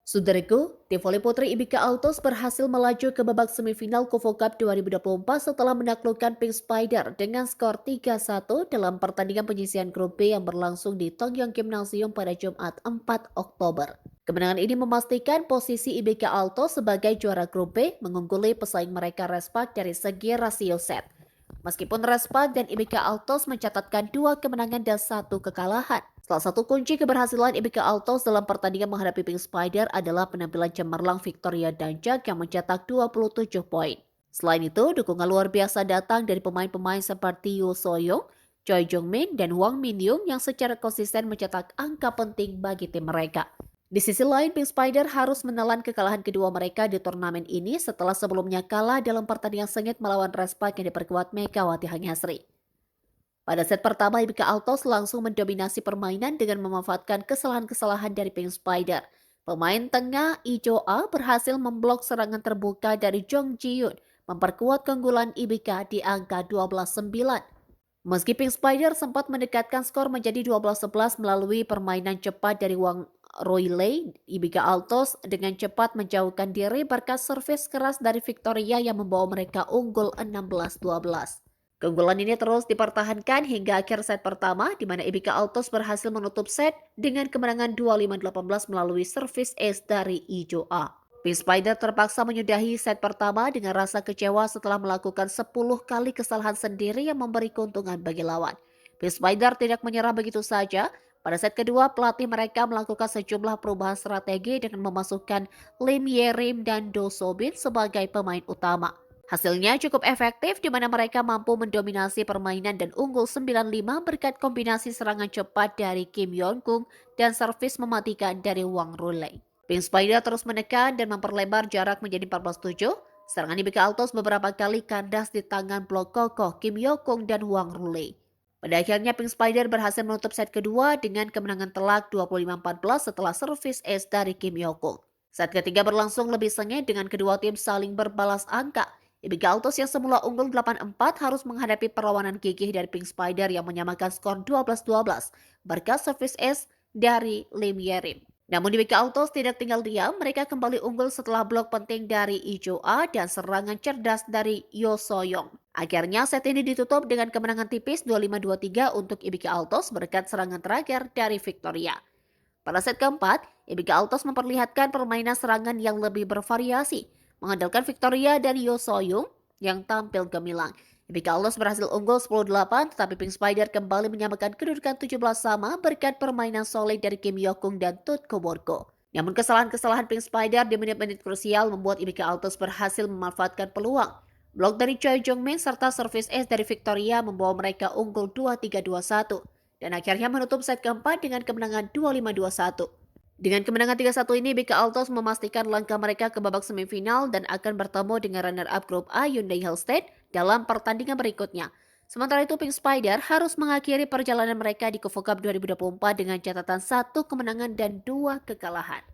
Saudaraku, tim voli putri IBK Altos berhasil melaju ke babak semifinal Kufo Cup 2024 setelah menaklukkan Pink Spider dengan skor 3-1 dalam pertandingan penyisihan grup B yang berlangsung di Tongyong Gymnasium pada Jumat 4 Oktober. Kemenangan ini memastikan posisi IBK Altos sebagai juara grup B mengungguli pesaing mereka Respak dari segi rasio set. Meskipun Respak dan IBK Altos mencatatkan 2 kemenangan dan 1 kekalahan. Salah satu kunci keberhasilan IBK Altos dalam pertandingan menghadapi Pink Spider adalah penampilan cemerlang Victoria Danjak yang mencetak 27 poin. Selain itu, dukungan luar biasa datang dari pemain-pemain seperti Yoo Soyoung, Choi Jung-min, dan Wang Min-young yang secara konsisten mencetak angka penting bagi tim mereka. Di sisi lain, Pink Spider harus menelan kekalahan kedua mereka di turnamen ini setelah sebelumnya kalah dalam pertandingan sengit melawan Respak yang diperkuat Megawati Hangyasri. Pada set pertama, IBK Altos langsung mendominasi permainan dengan memanfaatkan kesalahan-kesalahan dari Pink Spider. Pemain tengah Ijo A berhasil memblok serangan terbuka dari Jong Ji-yoon, memperkuat keunggulan IBK di angka 12-9. Meski Pink Spider sempat mendekatkan skor menjadi 12-11 melalui permainan cepat dari Wang Royley, IBK Altos dengan cepat menjauhkan diri berkat servis keras dari Victoria yang membawa mereka unggul 16-12. Keunggulan ini terus dipertahankan hingga akhir set pertama, di mana IBK Altos berhasil menutup set dengan kemenangan 25-18 melalui servis ace dari Ijo A. Pink Spider terpaksa menyudahi set pertama dengan rasa kecewa setelah melakukan 10 kali kesalahan sendiri yang memberi keuntungan bagi lawan. Pink Spider tidak menyerah begitu saja. Pada set kedua, pelatih mereka melakukan sejumlah perubahan strategi dengan memasukkan Lim Yerim dan Do Sobin sebagai pemain utama. Hasilnya cukup efektif di mana mereka mampu mendominasi permainan dan unggul 9-5 berkat kombinasi serangan cepat dari Kim Yeon-kung dan servis mematikan dari Wang Rulei. Pink Spider terus menekan dan memperlebar jarak menjadi 14-7. Serangan IBK Altos beberapa kali kandas di tangan blok kokoh Kim Yo-kung dan Wang Rulei. Pada akhirnya Pink Spider berhasil menutup set kedua dengan kemenangan telak 25-14 setelah servis ace dari Kim Yo-kung. Set ketiga berlangsung lebih sengit dengan kedua tim saling berbalas angka. IBK Altos yang semula unggul 8-4 harus menghadapi perlawanan gigih dari Pink Spider yang menyamakan skor 12-12 berkat servis ace dari Lim Yerim. Namun IBK Altos tidak tinggal diam, mereka kembali unggul setelah blok penting dari Ijo A dan serangan cerdas dari Yoo Soyoung. Akhirnya set ini ditutup dengan kemenangan tipis 25-23 untuk IBK Altos berkat serangan terakhir dari Victoria. Pada set keempat, IBK Altos memperlihatkan permainan serangan yang lebih bervariasi, mengandalkan Victoria dan Yoo Soyoung yang tampil gemilang. IBK Altos berhasil unggul 10-8, tetapi Pink Spider kembali menyamakan kedudukan 17 sama berkat permainan solid dari Kim Yo-kung dan Tut Koborko. Namun kesalahan-kesalahan Pink Spider di menit-menit krusial membuat IBK Altos berhasil memanfaatkan peluang. Blok dari Choi Jung-min serta servis ace dari Victoria membawa mereka unggul 2-3-2-1 dan akhirnya menutup set keempat dengan kemenangan 25-21. Dengan kemenangan 3-1 ini, BK Altos memastikan langkah mereka ke babak semifinal dan akan bertemu dengan runner-up grup A Hyundai Hillstead dalam pertandingan berikutnya. Sementara itu, Pink Spider harus mengakhiri perjalanan mereka di Kufo Cup 2024 dengan catatan 1 kemenangan dan 2 kekalahan.